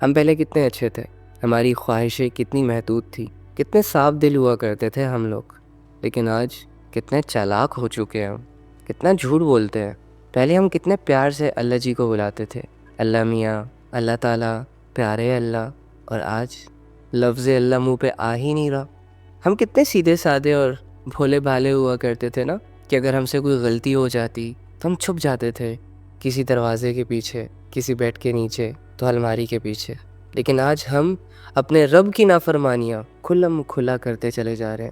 ہم پہلے کتنے اچھے تھے، ہماری خواہشیں کتنی محدود تھی، کتنے صاف دل ہوا کرتے تھے ہم لوگ. لیکن آج کتنے چالاک ہو چکے ہیں ہم، کتنا جھوٹ بولتے ہیں. پہلے ہم کتنے پیار سے اللہ جی کو بلاتے تھے، اللہ میاں، اللہ تعالیٰ، پیارے اللہ. اور آج لفظ اللہ منہ پہ آ ہی نہیں رہا. ہم کتنے سیدھے سادے اور بھولے بھالے ہوا کرتے تھے نا، کہ اگر ہم سے کوئی غلطی ہو جاتی تو ہم چھپ جاتے تھے، کسی دروازے کے پیچھے، کسی بیڈ کے نیچے، تو الماری کے پیچھے. لیکن آج ہم اپنے رب کی نافرمانیاں کھلم کھلا کرتے چلے جا رہے ہیں.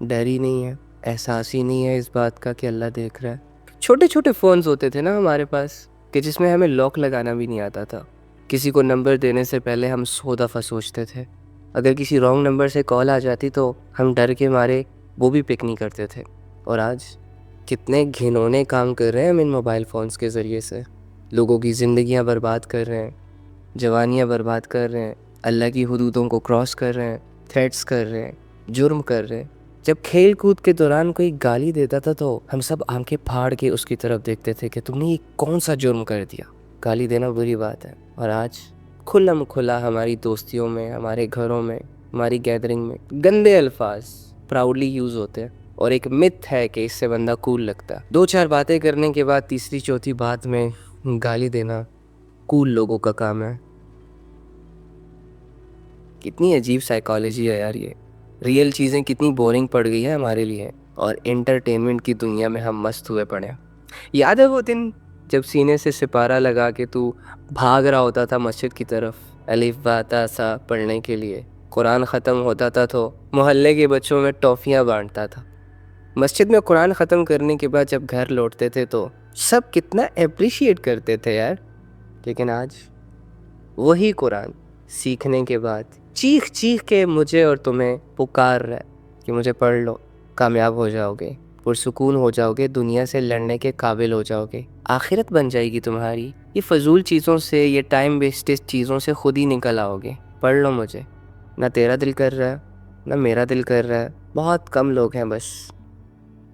ڈر ہی نہیں ہے، احساس ہی نہیں ہے اس بات کا کہ اللہ دیکھ رہا ہے. چھوٹے چھوٹے فونز ہوتے تھے نا ہمارے پاس، کہ جس میں ہمیں لاک لگانا بھی نہیں آتا تھا. کسی کو نمبر دینے سے پہلے ہم 100 دفعہ سوچتے تھے. اگر کسی رانگ نمبر سے کال آ جاتی تو ہم ڈر کے مارے وہ بھی پک نہیں کرتے تھے. اور آج کتنے گھنونے کام کر رہے ہیں ہم ان موبائل فونز کے ذریعے سے. لوگوں کی زندگیاں برباد کر رہے ہیں، جوانیاں برباد کر رہے ہیں، اللہ کی حدودوں کو کراس کر رہے ہیں، تھریٹس کر رہے ہیں، جرم کر رہے ہیں. جب کھیل کود کے دوران کوئی گالی دیتا تھا تو ہم سب آنکھیں پھاڑ کے اس کی طرف دیکھتے تھے کہ تم نے یہ کون سا جرم کر دیا. گالی دینا بری بات ہے، اور آج کھلم کھلا ہماری دوستیوں میں، ہمارے گھروں میں، ہماری گیدرنگ میں گندے الفاظ پراؤڈلی یوز ہوتے ہیں. اور ایک مت ہے کہ اس سے بندہ کول لگتا ہے. 2-4 باتیں کرنے کے بعد تیسری چوتھی بات میں گالی دینا کول لوگوں کا کام ہے. کتنی عجیب سائیکالوجی ہے یار یہ. ریئل چیزیں کتنی بورنگ پڑ گئی ہیں ہمارے لیے، اور انٹرٹینمنٹ کی دنیا میں ہم مست ہوئے پڑے ہیں. یاد ہے وہ دن جب سینے سے سپارہ لگا کے تو بھاگ رہا ہوتا تھا مسجد کی طرف، الف با تا سا پڑھنے کے لیے؟ قرآن ختم ہوتا تھا تو محلے کے بچوں میں ٹافیاں بانٹتا تھا. مسجد میں قرآن ختم کرنے کے بعد جب گھر لوٹتے تھے تو سب کتنا اپریشیٹ کرتے تھے یار. لیکن آج وہی قرآن سیکھنے کے بعد چیخ چیخ کے مجھے اور تمہیں پکار رہا ہے کہ مجھے پڑھ لو، کامیاب ہو جاؤ گے، پرسکون ہو جاؤ گے، دنیا سے لڑنے کے قابل ہو جاؤ گے، آخرت بن جائے گی تمہاری. یہ فضول چیزوں سے، یہ ٹائم ویسٹیج چیزوں سے خود ہی نکل آؤ گے. پڑھ لو مجھے. نہ تیرا دل کر رہا ہے، نہ میرا دل کر رہا ہے. بہت کم لوگ ہیں بس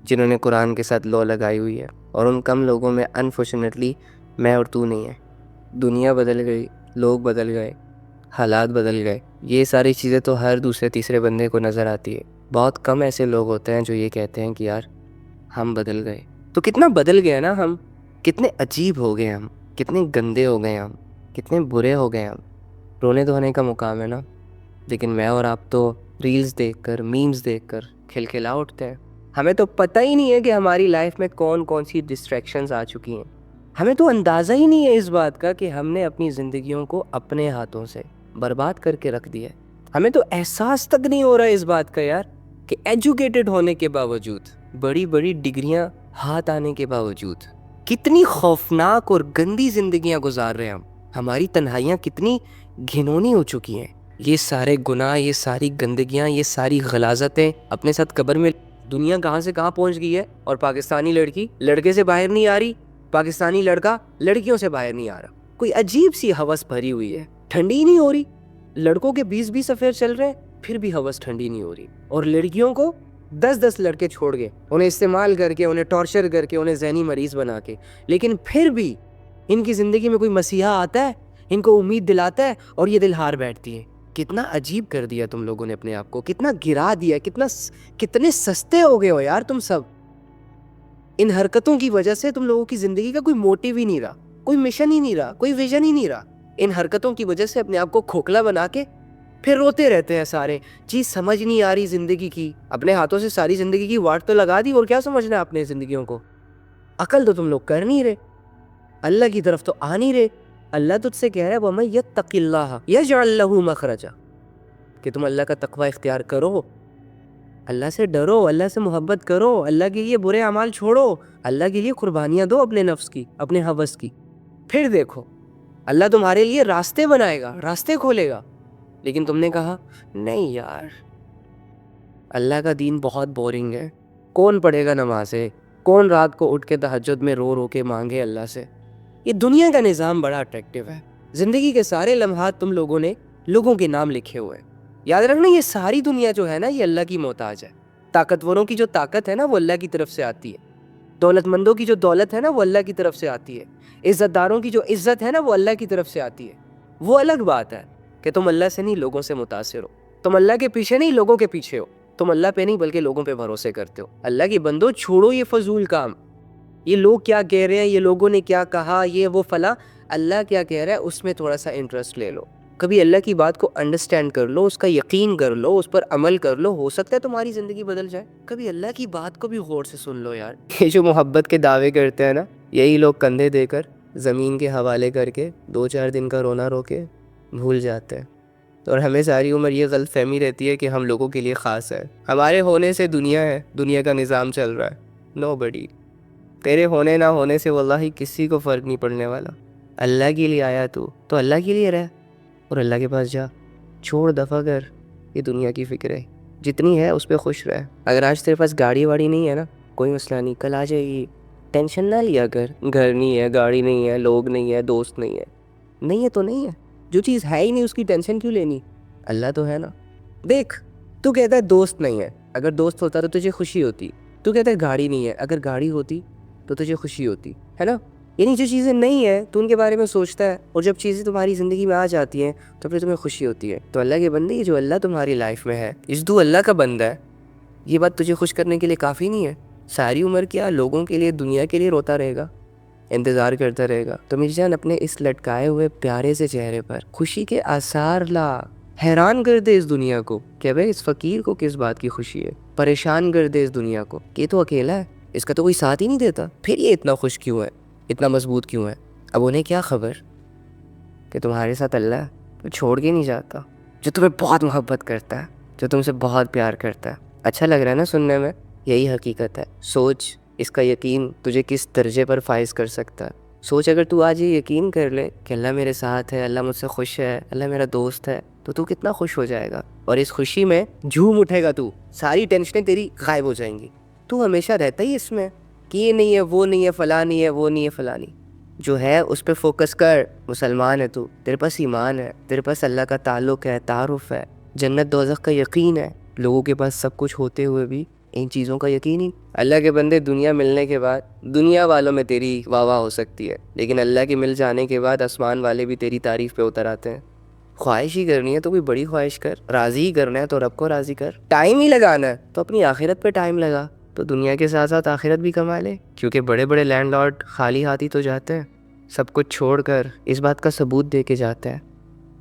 جنہوں نے قرآن کے ساتھ لو لگائی ہوئی ہے، اور ان کم لوگوں میں انفارچونیٹلی میں اور تو نہیں ہے. دنیا بدل گئی، لوگ بدل گئے، حالات بدل گئے. یہ ساری چیزیں تو ہر دوسرے تیسرے بندے کو نظر آتی ہے. بہت کم ایسے لوگ ہوتے ہیں جو یہ کہتے ہیں کہ یار ہم بدل گئے. تو کتنا بدل گئے نا ہم، کتنے عجیب ہو گئے ہم، کتنے گندے ہو گئے ہم، کتنے برے ہو گئے ہم. رونے دھونے کا مقام ہے نا، لیکن میں اور آپ تو ریلز دیکھ کر، میمز دیکھ کر کھلکھلا اٹھتے ہیں. ہمیں تو پتہ ہی نہیں ہے کہ ہماری لائف میں کون کون سی ڈسٹریکشنز آ چکی ہیں. ہمیں تو اندازہ ہی نہیں ہے اس بات کا کہ ہم نے اپنی زندگیوں کو اپنے ہاتھوں سے برباد کر کے رکھ دیا ہے. ہمیں تو احساس تک نہیں ہو رہا ہے اس بات کا یار کہ ایجوکیٹڈ ہونے کے باوجود، بڑی بڑی ڈگریاں ہاتھ آنے کے باوجود کتنی خوفناک اور گندی زندگیاں گزار رہے ہیں ہم. ہماری تنہائیاں کتنی گھنونی ہو چکی ہیں. یہ سارے گناہ، یہ ساری گندگیاں، یہ ساری غلاظتیں اپنے ساتھ قبر میں. دنیا کہاں سے کہاں پہنچ گئی ہے، اور پاکستانی لڑکی لڑکے سے باہر نہیں آ رہی، پاکستانی لڑکا لڑکیوں سے باہر نہیں آ رہا. کوئی عجیب سی ہوس بھری ہوئی ہے، ٹھنڈی ہی نہیں ہو رہی. لڑکوں کے 20 افیئر چل رہے ہیں پھر بھی ہوس ٹھنڈی نہیں ہو رہی. اور لڑکیوں کو 10 لڑکے چھوڑ گئے، انہیں استعمال کر کے، انہیں ٹارچر کر کے، انہیں ذہنی مریض بنا کے. لیکن پھر بھی ان کی زندگی میں کوئی مسیحا آتا ہے، ان کو امید دلاتا ہے، اور یہ دل ہار بیٹھتی ہے. کتنا عجیب کر دیا تم لوگوں نے اپنے آپ کو، کتنا گرا دیا، کتنے سستے ہو گئے ہو یار تم سب. ان حرکتوں کی وجہ سے تم لوگوں کی زندگی کا کوئی موٹیو ہی نہیں رہا، کوئی مشن ہی نہیں رہا، کوئی ویژن ہی نہیں رہا. ان حرکتوں کی وجہ سے اپنے آپ کو کھوکھلا بنا کے پھر روتے رہتے ہیں سارے. چیز سمجھ نہیں آ رہی زندگی کی. اپنے ہاتھوں سے ساری زندگی کی واٹ تو لگا دی، اور کیا سمجھنا ہے اپنے زندگیوں کو؟ عقل تو تم لوگ کر نہیں رہے، اللہ کی طرف تو آ نہیں رہے. اللہ تجھ سے کہہ رہا ہے وَمَن يَتَّقِ اللَّهَ يَجْعَلْ لَهُ مَخْرَجًا، کہ تم اللہ کا تقوی اختیار کرو، اللہ سے ڈرو، اللہ سے محبت کرو، اللہ کے لیے برے اعمال چھوڑو، اللہ کے لیے قربانیاں دو اپنے نفس کی، اپنے ہوس کی. پھر دیکھو اللہ تمہارے لیے راستے بنائے گا، راستے کھولے گا. لیکن تم نے کہا نہیں یار، اللہ کا دین بہت بورنگ ہے، کون پڑھے گا نمازیں، کون رات کو اٹھ کے تہجد میں رو رو کے مانگے اللہ سے. یہ دنیا کا نظام بڑا اٹریکٹیو ہے. زندگی کے سارے لمحات تم لوگوں نے لوگوں کے نام لکھے ہوئے ہیں. یاد رکھنا یہ ساری دنیا جو ہے نا، یہ اللہ کی محتاج ہے. طاقتوروں کی جو طاقت ہے نا وہ اللہ کی طرف سے آتی ہے. دولت مندوں کی جو دولت ہے نا وہ اللہ کی طرف سے آتی ہے. عزت داروں کی جو عزت ہے نا وہ اللہ کی طرف سے آتی ہے. وہ الگ بات ہے کہ تم اللہ سے نہیں لوگوں سے متاثر ہو، تم اللہ کے پیچھے نہیں لوگوں کے پیچھے ہو، تم اللہ پہ نہیں بلکہ لوگوں پہ بھروسے کرتے ہو۔ اللہ کی بندو چھوڑو یہ فضول کام، یہ لوگ کیا کہہ رہے ہیں، یہ لوگوں نے کیا کہا، یہ وہ فلاں، اللہ کیا کہہ رہا ہے اس میں تھوڑا سا انٹرسٹ لے لو، کبھی اللہ کی بات کو انڈرسٹینڈ کر لو، اس کا یقین کر لو، اس پر عمل کر لو، ہو سکتا ہے تمہاری زندگی بدل جائے۔ کبھی اللہ کی بات کو بھی غور سے سن لو یار۔ یہ جو محبت کے دعوے کرتے ہیں نا، یہی لوگ کندھے دے کر زمین کے حوالے کر کے 2-4 دن کا رونا رو کے بھول جاتے ہیں، اور ہمیں ساری عمر یہ غلط فہمی رہتی ہے کہ ہم لوگوں کے لیے خاص ہے، ہمارے ہونے سے دنیا ہے، دنیا کا نظام چل رہا ہے۔ نو بڈی، تیرے ہونے نہ ہونے سے واللہ کسی کو فرق نہیں پڑنے والا۔ اللہ کے لیے آیا تو اللہ کے لیے رہ، اور اللہ کے پاس جا، چھوڑ دفع کر یہ دنیا کی فکریں، جتنی ہے اس پہ خوش رہ۔ اگر آج تیرے پاس گاڑی واڑی نہیں ہے نا، کوئی مسئلہ نہیں، کل آ جائے گی، ٹینشن نہ لیا کر۔ گھر نہیں ہے، گاڑی نہیں ہے، لوگ نہیں ہے، دوست نہیں ہے، نہیں ہے تو نہیں ہے، جو چیز ہے ہی نہیں اس کی ٹینشن کیوں لینی؟ اللہ تو ہے نا۔ دیکھ، تو کہتا ہے دوست نہیں ہے، اگر دوست ہوتا تو تجھے خوشی ہوتی۔ تو کہتا ہے گاڑی نہیں ہے، اگر گاڑی ہوتی تو تجھے خوشی ہوتی، ہے نا؟ یعنی جو چیزیں نہیں ہیں تو ان کے بارے میں سوچتا ہے، اور جب چیزیں تمہاری زندگی میں آ جاتی ہیں تو پھر تمہیں خوشی ہوتی ہے۔ تو اللہ کے بندے، یہ جو اللہ تمہاری لائف میں ہے، اس تو اللہ کا بندہ ہے، یہ بات تجھے خوش کرنے کے لیے کافی نہیں ہے؟ ساری عمر کیا لوگوں کے لیے، دنیا کے لیے روتا رہے گا، انتظار کرتا رہے گا؟ تو میری جان، اپنے اس لٹکائے ہوئے پیارے سے چہرے پر خوشی کے آثار لا، حیران کر دے اس دنیا کو کہ بھئی اس فقیر کو کس بات کی خوشی ہے، پریشان کر دے اس دنیا کو کہ یہ تو اکیلا ہے، اس کا تو کوئی ساتھ ہی نہیں دیتا، پھر یہ اتنا خوش کیوں ہے، اتنا مضبوط کیوں ہے؟ اب انہیں کیا خبر کہ تمہارے ساتھ اللہ ہے، تو چھوڑ کے نہیں جاتا، جو تمہیں بہت محبت کرتا ہے، جو تم سے بہت پیار کرتا ہے۔ اچھا لگ رہا ہے نا سننے میں؟ یہی حقیقت ہے۔ سوچ، اس کا یقین تجھے کس درجے پر فائز کر سکتا ہے۔ سوچ، اگر تو آج یہ یقین کر لے کہ اللہ میرے ساتھ ہے، اللہ مجھ سے خوش ہے، اللہ میرا دوست ہے، تو کتنا خوش ہو جائے گا، اور اس خوشی میں جھوم اٹھے گا، تو ساری ٹینشنیں تیری غائب ہو جائیں گی۔ تو ہمیشہ رہتا ہی اس میں کہ یہ نہیں ہے، وہ نہیں ہے، فلاں نہیں ہے، وہ نہیں ہے، فلاں نہیں۔ جو ہے اس پہ فوکس کر۔ مسلمان ہے تو، تیرے پاس ایمان ہے، تیرے پاس اللہ کا تعلق ہے، تعارف ہے، جنت دوزخ کا یقین ہے۔ لوگوں کے پاس سب کچھ ہوتے ہوئے بھی ان چیزوں کا یقین ہی۔ اللہ کے بندے، دنیا ملنے کے بعد دنیا والوں میں تیری واہ واہ ہو سکتی ہے، لیکن اللہ کے مل جانے کے بعد آسمان والے بھی تیری تعریف پہ اتر آتے ہیں۔ خواہش ہی کرنی ہے تو کوئی بڑی خواہش کر، راضی ہی کرنا ہے تو رب کو راضی کر، ٹائم ہی لگانا ہے تو اپنی آخرت پہ ٹائم لگا، تو دنیا کے ساتھ ساتھ آخرت بھی کما لے، کیونکہ بڑے بڑے لینڈ لارڈ خالی ہاتھ ہی تو جاتے ہیں، سب کچھ چھوڑ کر اس بات کا ثبوت دے کے جاتے ہیں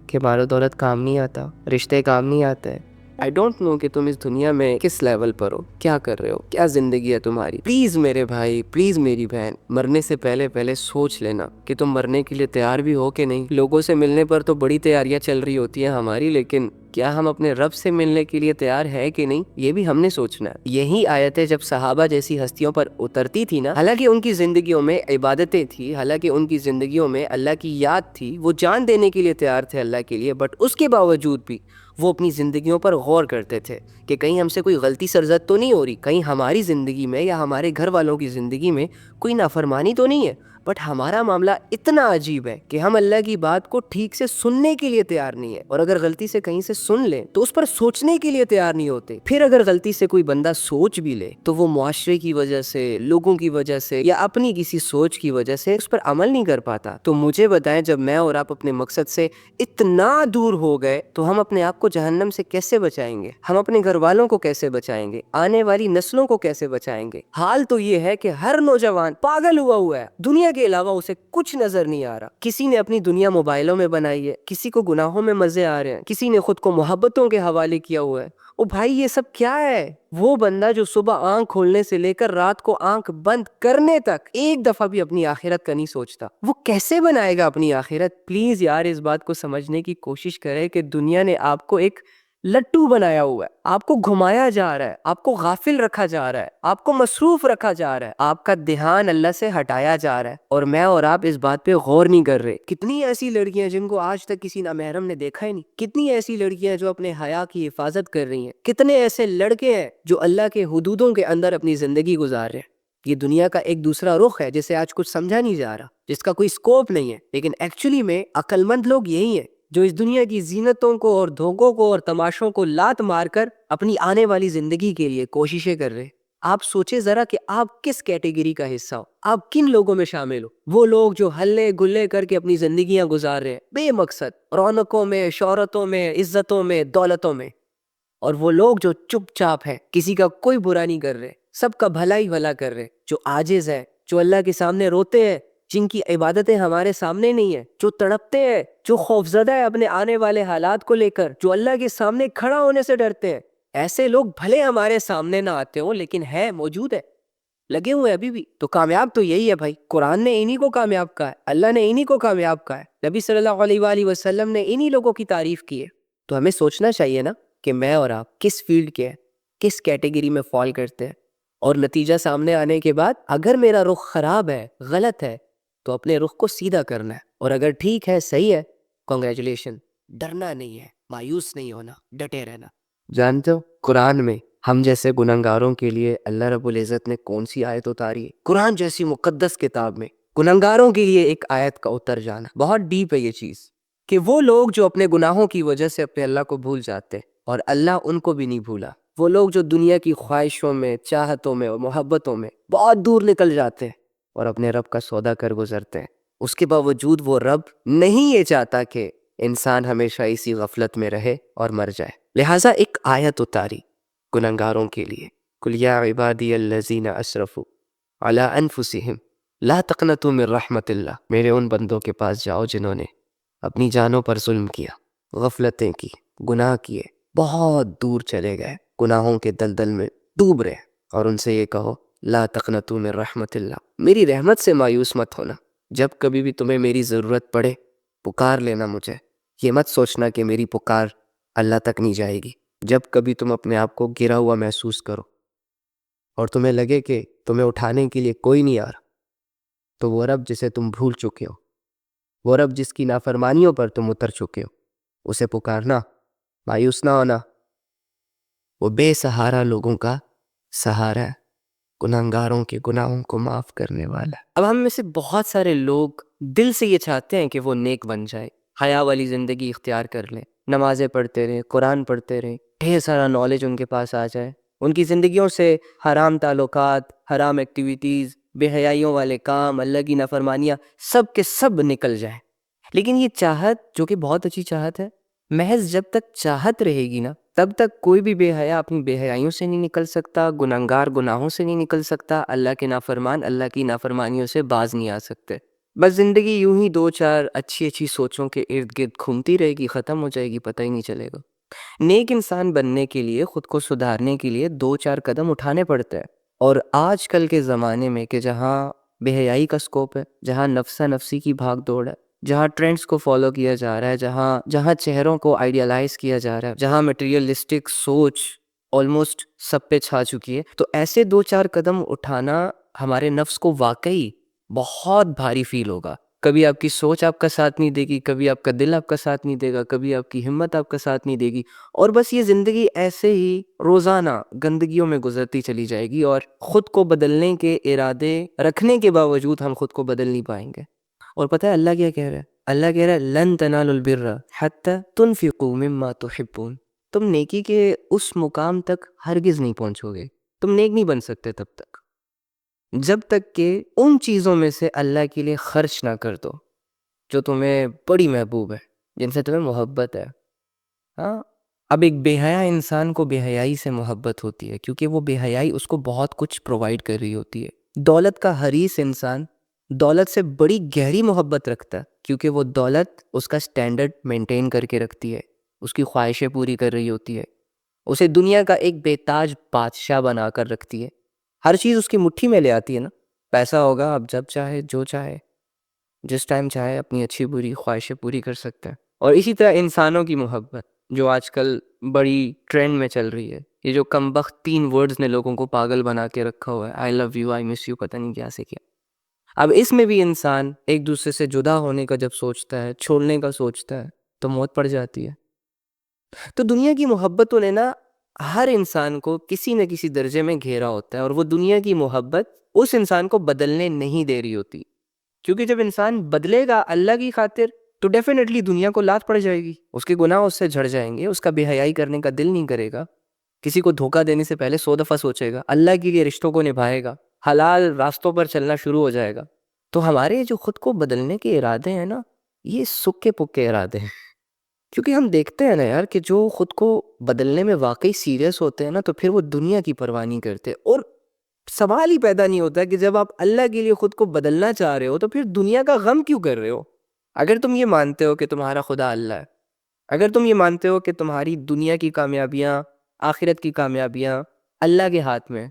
کہ مال و دولت کام نہیں آتا، رشتے کام نہیں آتے۔ آئی ڈونٹ نو کہ تم اس دنیا میں کس لیول پر ہو، کیا کر رہے ہو، کیا زندگی ہے تمہاری۔ پلیز میرے بھائی، پلیز میری بہن، مرنے سے پہلے سوچ لینا کہ تم مرنے کے لیے تیار بھی ہو کہ نہیں۔ لوگوں سے ملنے پر تو بڑی تیاریاں چل رہی ہوتی ہیں ہماری، لیکن کیا ہم اپنے رب سے ملنے کے لیے تیار ہے کہ نہیں، یہ بھی ہم نے سوچنا ہے۔ یہی آیتیں جب صحابہ جیسی ہستیوں پر اترتی تھی نا، حالانکہ ان کی زندگیوں میں عبادتیں تھی، حالانکہ ان کی زندگیوں میں اللہ کی یاد تھی، وہ جان دینے کے لیے تیار تھے اللہ کے لیے، بٹ اس کے باوجود بھی وہ اپنی زندگیوں پر غور کرتے تھے کہ کہیں ہم سے کوئی غلطی سرزد تو نہیں ہو رہی، کہیں ہماری زندگی میں یا ہمارے گھر والوں کی زندگی میں کوئی نافرمانی تو نہیں ہے۔ بٹ ہمارا معاملہ اتنا عجیب ہے کہ ہم اللہ کی بات کو ٹھیک سے سننے کے لیے تیار نہیں ہے، اور اگر غلطی سے کہیں سے سن لیں تو اس پر سوچنے کے لیے تیار نہیں ہوتے۔ پھر اگر غلطی سے کوئی بندہ سوچ بھی لے تو وہ معاشرے کی وجہ سے، لوگوں کی وجہ سے، یا اپنی کسی سوچ کی وجہ سے اس پر عمل نہیں کر پاتا۔ تو مجھے بتائیں، جب میں اور آپ اپنے مقصد سے اتنا دور ہو گئے تو ہم اپنے آپ کو جہنم سے کیسے بچائیں گے؟ ہم اپنے گھر والوں کو کیسے بچائیں گے؟ آنے والی نسلوں کو کیسے بچائیں گے؟ حال تو یہ ہے کہ ہر نوجوان پاگل ہوا ہے، دنیا کے علاوہ اسے کچھ نظر نہیں آ رہا۔ کسی نے اپنی دنیا موبائلوں میں بنائی ہے، کسی کو گناہوں میں مزے آ رہے ہیں، کسی نے خود کو محبتوں کے حوالے کیا ہوا ہے۔ او بھائی، یہ سب کیا ہے؟ وہ بندہ جو صبح آنکھ کھولنے سے لے کر رات کو آنکھ بند کرنے تک ایک دفعہ بھی اپنی آخرت کا نہیں سوچتا، وہ کیسے بنائے گا اپنی آخرت؟ پلیز یار، اس بات کو سمجھنے کی کوشش کرے کہ دنیا نے آپ کو ایک لٹو بنایا ہوا ہے، آپ کو گھمایا جا رہا ہے، آپ کو غافل رکھا جا رہا ہے، آپ کو مصروف رکھا جا رہا ہے، آپ کا دھیان اللہ سے ہٹایا جا رہا ہے، اور میں اور آپ اس بات پہ غور نہیں کر رہے۔ کتنی ایسی لڑکیاں جن کو آج تک کسی نامحرم نے دیکھا ہی نہیں، کتنی ایسی لڑکیاں جو اپنے حیا کی حفاظت کر رہی ہیں، کتنے ایسے لڑکے ہیں جو اللہ کے حدودوں کے اندر اپنی زندگی گزار رہے ہیں۔ یہ دنیا کا ایک دوسرا رخ ہے جسے آج کچھ سمجھا نہیں جا رہا، جس کا کوئی سکوپ نہیں ہے، لیکن ایکچولی میں عقل مند لوگ یہی ہیں جو اس دنیا کی زینتوں کو اور دھوکوں کو اور تماشوں کو لات مار کر اپنی آنے والی زندگی کے لیے کوششیں کر رہے۔ آپ سوچے ذرا کہ آپ کس کیٹیگری کا حصہ ہو، آپ کن لوگوں میں شامل ہو۔ وہ لوگ جو ہلے گلے کر کے اپنی زندگیاں گزار رہے ہیں بے مقصد، رونقوں میں، شہرتوں میں، عزتوں میں، دولتوں میں، اور وہ لوگ جو چپ چاپ ہیں، کسی کا کوئی برا نہیں کر رہے، سب کا بھلا ہی بھلا کر رہے، جو عاجز ہے، جو اللہ کے سامنے روتے ہیں، جن کی عبادتیں ہمارے سامنے نہیں ہیں، جو تڑپتے ہیں، جو خوفزدہ ہے اپنے آنے والے حالات کو لے کر، جو اللہ کے سامنے کھڑا ہونے سے ڈرتے ہیں۔ ایسے لوگ بھلے ہمارے سامنے نہ آتے ہوں لیکن ہے، موجود ہے، لگے ہوئے ابھی بھی۔ تو کامیاب تو یہی ہے بھائی، قرآن نے انہی کو کامیاب کہا ہے، اللہ نے انہی کو کامیاب کہا ہے، نبی صلی اللہ علیہ وآلہ وسلم نے انہی لوگوں کی تعریف کی ہے۔ تو ہمیں سوچنا چاہیے نا کہ میں اور آپ کس فیلڈ کے ہیں، کس کیٹیگری میں فال کرتے ہیں، اور نتیجہ سامنے آنے کے بعد اگر میرا رخ خراب ہے، غلط ہے، تو اپنے رخ کو سیدھا کرنا ہے، اور اگر ٹھیک ہے، صحیح ہے، کنگریچولیشن، ڈرنا نہیں ہے، مایوس نہیں ہونا، ڈٹے رہنا۔ جانتے ہو قرآن میں ہم جیسے گنہگاروں کے لیے اللہ رب العزت نے کون سی آیت اتاری ہے؟ قرآن جیسی مقدس کتاب میں گنہگاروں کے لیے ایک آیت کا اتر جانا بہت ڈیپ ہے یہ چیز، کہ وہ لوگ جو اپنے گناہوں کی وجہ سے اپنے اللہ کو بھول جاتے ہیں اور اللہ ان کو بھی نہیں بھولا، وہ لوگ جو دنیا کی خواہشوں میں، چاہتوں میں اور محبتوں میں بہت دور نکل جاتے ہیں اور اپنے رب کا سودا کر گزرتے ہیں، اس کے باوجود وہ رب نہیں یہ چاہتا کہ انسان ہمیشہ اسی غفلت میں رہے اور مر جائے، لہٰذا ایک آیت اتاری گنہگاروں کے لیے، قل یا عبادی الذین اسرفوا علی انفسہم لا تقنطوا من رحمت اللہ، میرے ان بندوں کے پاس جاؤ جنہوں نے اپنی جانوں پر ظلم کیا، غفلتیں کی، گناہ کیے، بہت دور چلے گئے، گناہوں کے دلدل میں ڈوب رہے، اور ان سے یہ کہو لا تقنطوا من رحمت اللہ، میری رحمت سے مایوس مت ہونا، جب کبھی بھی تمہیں میری ضرورت پڑے پکار لینا مجھے، یہ مت سوچنا کہ میری پکار اللہ تک نہیں جائے گی۔ جب کبھی تم اپنے آپ کو گرا ہوا محسوس کرو اور تمہیں لگے کہ تمہیں اٹھانے کے لیے کوئی نہیں آ رہا، تو وہ رب جسے تم بھول چکے ہو، وہ رب جس کی نافرمانیوں پر تم اتر چکے ہو، اسے پکارنا، مایوس نہ ہونا، وہ بے سہارا لوگوں کا سہارا ہے، گنہگاروں کے گناہوں کو معاف کرنے والا۔ اب ہم میں سے بہت سارے لوگ دل سے یہ چاہتے ہیں کہ وہ نیک بن جائے، حیا والی زندگی اختیار کر لیں، نمازیں پڑھتے رہیں، قرآن پڑھتے رہیں، ڈھیر سارا نالج ان کے پاس آ جائے، ان کی زندگیوں سے حرام تعلقات، حرام ایکٹیویٹیز، بے حیائیوں والے کام، اللہ کی نافرمانیاں سب کے سب نکل جائیں۔ لیکن یہ چاہت، جو کہ بہت اچھی چاہت ہے، محض جب تک چاہت رہے گی نا، تب تک کوئی بھی بے حیا اپنی بے حیائیوں سے نہیں نکل سکتا، گنہگار گناہوں سے نہیں نکل سکتا، اللہ کے نافرمان اللہ کی نافرمانیوں سے باز نہیں آ سکتے۔ بس زندگی یوں ہی دو چار اچھی اچھی سوچوں کے ارد گرد گھومتی رہے گی، ختم ہو جائے گی، پتہ ہی نہیں چلے گا۔ نیک انسان بننے کے لیے، خود کو سدھارنے کے لیے دو چار قدم اٹھانے پڑتے ہیں، اور آج کل کے زمانے میں کہ جہاں بے حیائی کا سکوپ ہے، جہاں نفسا نفسی کی بھاگ دوڑ ہے، جہاں ٹرینڈز کو فالو کیا جا رہا ہے، جہاں چہروں کو آئیڈیالائز کیا جا رہا ہے، جہاں میٹیریلسٹک سوچ آلموسٹ سب پہ چھا چکی ہے، تو ایسے دو چار قدم اٹھانا ہمارے نفس کو واقعی بہت بھاری فیل ہوگا۔ کبھی آپ کی سوچ آپ کا ساتھ نہیں دے گی، کبھی آپ کا دل آپ کا ساتھ نہیں دے گا، کبھی آپ کی ہمت آپ کا ساتھ نہیں دے گی، اور بس یہ زندگی ایسے ہی روزانہ گندگیوں میں گزرتی چلی جائے گی، اور خود کو بدلنے کے ارادے رکھنے کے باوجود ہم خود کو بدل نہیں پائیں گے۔ اور پتہ ہے اللہ کیا کہہ رہا ہے؟ اللہ کہہ رہا ہے لن تنالوا البر حتی تنفقوا مما تحبون، تم نیکی کے اس مقام تک ہرگز نہیں پہنچو گے، تم نیک نہیں بن سکتے تب تک جب تک کہ ان چیزوں میں سے اللہ کے لیے خرچ نہ کر دو جو تمہیں بڑی محبوب ہے، جن سے تمہیں محبت ہے۔ ہاں، اب ایک بے حیا انسان کو بے حیائی سے محبت ہوتی ہے کیونکہ وہ بے حیائی اس کو بہت کچھ پرووائڈ کر رہی ہوتی ہے۔ دولت کا حریص انسان دولت سے بڑی گہری محبت رکھتا ہے کیونکہ وہ دولت اس کا سٹینڈرڈ مینٹین کر کے رکھتی ہے، اس کی خواہشیں پوری کر رہی ہوتی ہے، اسے دنیا کا ایک بے تاج بادشاہ بنا کر رکھتی ہے، ہر چیز اس کی مٹھی میں لے آتی ہے نا، پیسہ ہوگا اب جب چاہے جو چاہے جس ٹائم چاہے اپنی اچھی بری خواہشیں پوری کر سکتا ہے۔ اور اسی طرح انسانوں کی محبت جو آج کل بڑی ٹرینڈ میں چل رہی ہے، یہ جو کم بخت 3 ورڈز نے لوگوں کو پاگل بنا کے رکھا ہوا ہے، آئی love you, I miss you, پتہ نہیں کیا سے کیا۔ اب اس میں بھی انسان ایک دوسرے سے جدا ہونے کا جب سوچتا ہے، چھوڑنے کا سوچتا ہے، تو موت پڑ جاتی ہے۔ تو دنیا کی محبتوں نے نا ہر انسان کو کسی نہ کسی درجے میں گھیرا ہوتا ہے، اور وہ دنیا کی محبت اس انسان کو بدلنے نہیں دے رہی ہوتی، کیونکہ جب انسان بدلے گا اللہ کی خاطر تو ڈیفینیٹلی دنیا کو لات پڑ جائے گی، اس کے گناہ اس سے جھڑ جائیں گے، اس کا بے حیائی کرنے کا دل نہیں کرے گا، کسی کو دھوکہ دینے سے پہلے 100 دفعہ سوچے گا، اللہ کے لیے رشتوں کو نبھائے گا، حلال راستوں پر چلنا شروع ہو جائے گا. تو ہمارے جو خود کو بدلنے کے ارادے ہیں نا، یہ سکے پکے ارادے ہیں. کیونکہ ہم دیکھتے ہیں نا یار کہ جو خود کو بدلنے میں واقعی سیریس ہوتے ہیں نا، تو پھر وہ دنیا کی پرواہ نہیں کرتے. اور سوال ہی پیدا نہیں ہوتا کہ جب آپ اللہ کے لیے خود کو بدلنا چاہ رہے ہو تو پھر دنیا کا غم کیوں کر رہے ہو؟ اگر تم یہ مانتے ہو کہ تمہارا خدا اللہ ہے، اگر تم یہ مانتے ہو کہ تمہاری دنیا کی کامیابیاں، آخرت کی کامیابیاں اللہ کے ہاتھ میں،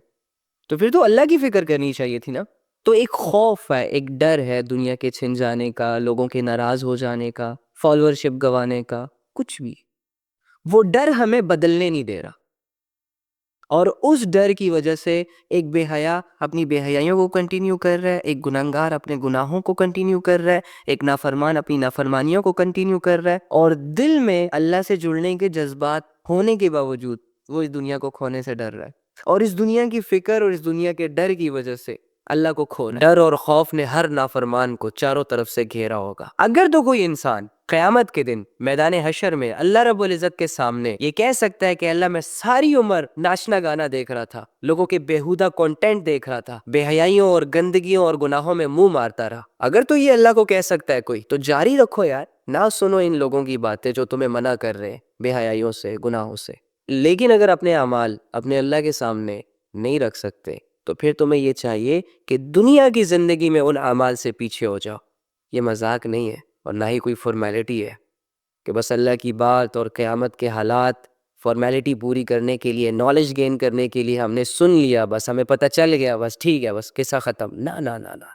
تو پھر تو اللہ کی فکر کرنی چاہیے تھی نا. تو ایک خوف ہے، ایک ڈر ہے دنیا کے چھن جانے کا، لوگوں کے ناراض ہو جانے کا، فالوورشپ گوانے کا، کچھ بھی. وہ ڈر ہمیں بدلنے نہیں دے رہا، اور اس ڈر کی وجہ سے ایک بے حیا اپنی بے حیائیوں کو کنٹینیو کر رہا ہے، ایک گنہگار اپنے گناہوں کو کنٹینیو کر رہا ہے، ایک نافرمان اپنی نافرمانیوں کو کنٹینیو کر رہا ہے، اور دل میں اللہ سے جڑنے کے جذبات ہونے کے باوجود وہ اس دنیا کو کھونے سے ڈر رہا ہے. اور اس دنیا کی فکر اور اس دنیا کے ڈر کی وجہ سے اللہ کو کھونا. ڈر اور خوف نے ہر نافرمان کو چاروں طرف سے گھیرا ہوگا. اگر تو کوئی انسان قیامت کے دن میدان حشر میں اللہ رب العزت کے سامنے یہ کہہ سکتا ہے کہ اللہ میں ساری عمر ناچنا گانا دیکھ رہا تھا، لوگوں کے بیہودہ کنٹینٹ دیکھ رہا تھا، بے حیائیوں اور گندگیوں اور گناہوں میں منہ مارتا رہا، اگر تو یہ اللہ کو کہہ سکتا ہے کوئی، تو جاری رکھو یار، نہ سنو ان لوگوں کی باتیں جو تمہیں منع کر رہے ہیں بے حیائیوں سے، گناہوں سے. لیکن اگر اپنے اعمال اپنے اللہ کے سامنے نہیں رکھ سکتے تو پھر تمہیں یہ چاہیے کہ دنیا کی زندگی میں ان اعمال سے پیچھے ہو جاؤ. یہ مذاق نہیں ہے اور نہ ہی کوئی فارمیلٹی ہے کہ بس اللہ کی بات اور قیامت کے حالات فارمیلٹی پوری کرنے کے لیے، نالج گین کرنے کے لیے ہم نے سن لیا، بس ہمیں پتہ چل گیا، بس ٹھیک ہے، بس قصہ ختم. نہ نہ نہ نہ.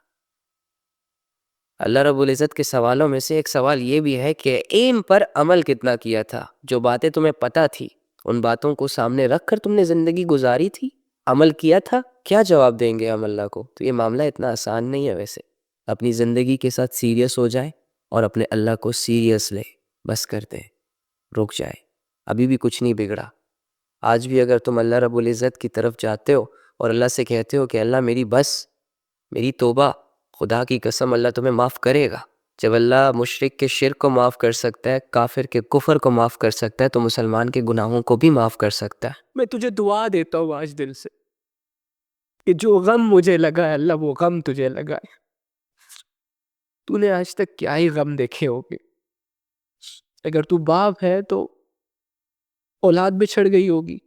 اللہ رب العزت کے سوالوں میں سے ایک سوال یہ بھی ہے کہ علم پر عمل کتنا کیا تھا. جو باتیں تمہیں پتہ تھی ان باتوں کو سامنے رکھ کر تم نے زندگی گزاری تھی، عمل کیا تھا. کیا جواب دیں گے ہم اللہ کو؟ تو یہ معاملہ اتنا آسان نہیں ہے. ویسے اپنی زندگی کے ساتھ سیریس ہو جائے اور اپنے اللہ کو سیریس لے، بس کر دے، رک جائے، ابھی بھی کچھ نہیں بگڑا. آج بھی اگر تم اللہ رب العزت کی طرف جاتے ہو اور اللہ سے کہتے ہو کہ اللہ میری بس، میری توبہ، خدا کی قسم اللہ تمہیں معاف کرے گا. جب اللہ مشرک کے شرک کو معاف کر سکتا ہے، کافر کے کفر کو معاف کر سکتا ہے، تو مسلمان کے گناہوں کو بھی معاف کر سکتا ہے. میں تجھے دعا دیتا ہوں آج دل سے کہ جو غم مجھے لگا ہے اللہ وہ غم تجھے لگا ہے. تو نے آج تک کیا ہی غم دیکھے ہوگے. اگر تو باپ ہے تو اولاد بچھڑ گئی ہوگی،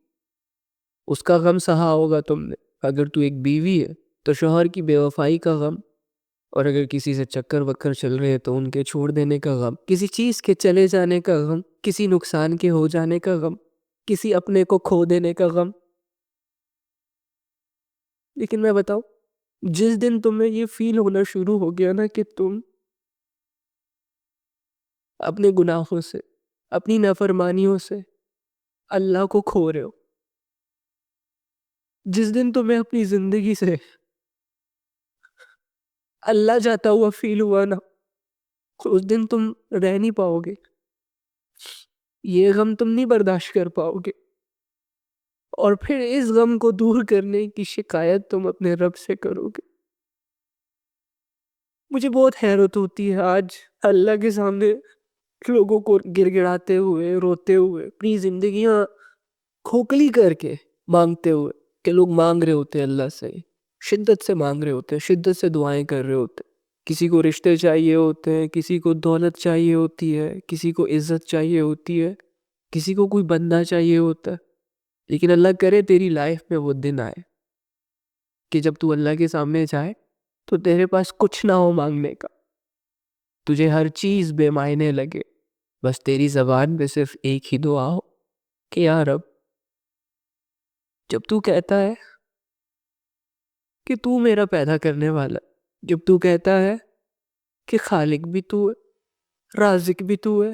اس کا غم سہا ہوگا تم نے. اگر تو ایک بیوی ہے تو شوہر کی بے وفائی کا غم، اور اگر کسی سے چکر وکر چل رہے تو ان کے چھوڑ دینے کا غم، کسی چیز کے چلے جانے کا غم، کسی نقصان کے ہو جانے کا غم، کسی اپنے کو کھو دینے کا غم. لیکن میں بتاؤں، جس دن تمہیں یہ فیل ہونا شروع ہو گیا نا کہ تم اپنے گناہوں سے، اپنی نافرمانیوں سے اللہ کو کھو رہے ہو، جس دن تمہیں اپنی زندگی سے اللہ جاتا ہوا فیل ہوا نا، اس دن تم رہ نہیں پاؤ گے. یہ غم تم نہیں برداشت کر پاؤ گے، اور پھر اس غم کو دور کرنے کی شکایت تم اپنے رب سے کرو گے. مجھے بہت حیرت ہوتی ہے آج اللہ کے سامنے لوگوں کو گر گڑاتے ہوئے، روتے ہوئے، اپنی زندگیاں کھوکھلی کر کے مانگتے ہوئے، کہ لوگ مانگ رہے ہوتے ہیں اللہ سے، شدت سے مانگ رہے ہوتے ہیں، شدت سے دعائیں کر رہے ہوتے ہیں. کسی کو رشتے چاہیے ہوتے ہیں، کسی کو دولت چاہیے ہوتی ہے، کسی کو عزت چاہیے ہوتی ہے، کسی کو کوئی بندہ چاہیے ہوتا ہے. لیکن اللہ کرے تیری لائف میں وہ دن آئے کہ جب تو اللہ کے سامنے جائے تو تیرے پاس کچھ نہ ہو مانگنے کا، تجھے ہر چیز بے معنی لگے، بس تیری زبان میں صرف ایک ہی دعا ہو کہ یا رب. جب تو کہتا ہے کہ تو میرا پیدا کرنے والا، جب تو کہتا ہے کہ خالق بھی تو ہے، رازق بھی تو ہے،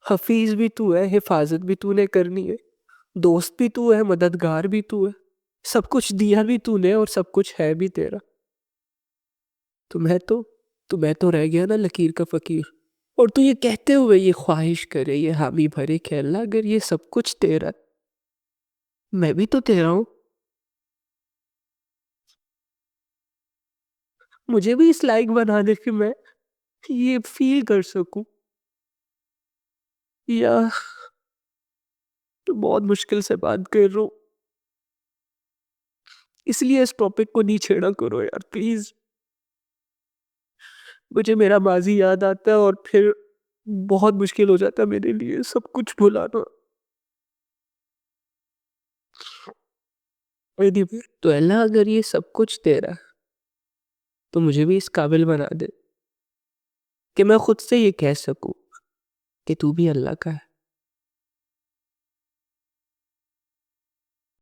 حفیظ بھی تو ہے، حفاظت بھی تو نے کرنی ہے، دوست بھی تو ہے، مددگار بھی تو ہے، سب کچھ دیا بھی تو نے اور سب کچھ ہے بھی تیرا، تو میں تو رہ گیا نا لکیر کا فقیر. اور تو یہ کہتے ہوئے یہ خواہش کرے، یہ حامی بھرے کہ اللہ اگر یہ سب کچھ تیرا ہے، میں بھی تو تیرا ہوں، مجھے بھی اس لائق بنا دے کہ میں یہ فیل کر سکوں. یا تو بہت مشکل سے بات کر رہا ہوں. اس لیے اس ٹاپک کو نہیں چھیڑا کرو یار پلیز. مجھے میرا ماضی یاد آتا ہے اور پھر بہت مشکل ہو جاتا ہے میرے لیے سب کچھ بھلانا. تو اللہ اگر یہ سب کچھ دے رہا تو مجھے بھی اس قابل بنا دے کہ میں خود سے یہ کہہ سکوں کہ تو بھی اللہ کا ہے.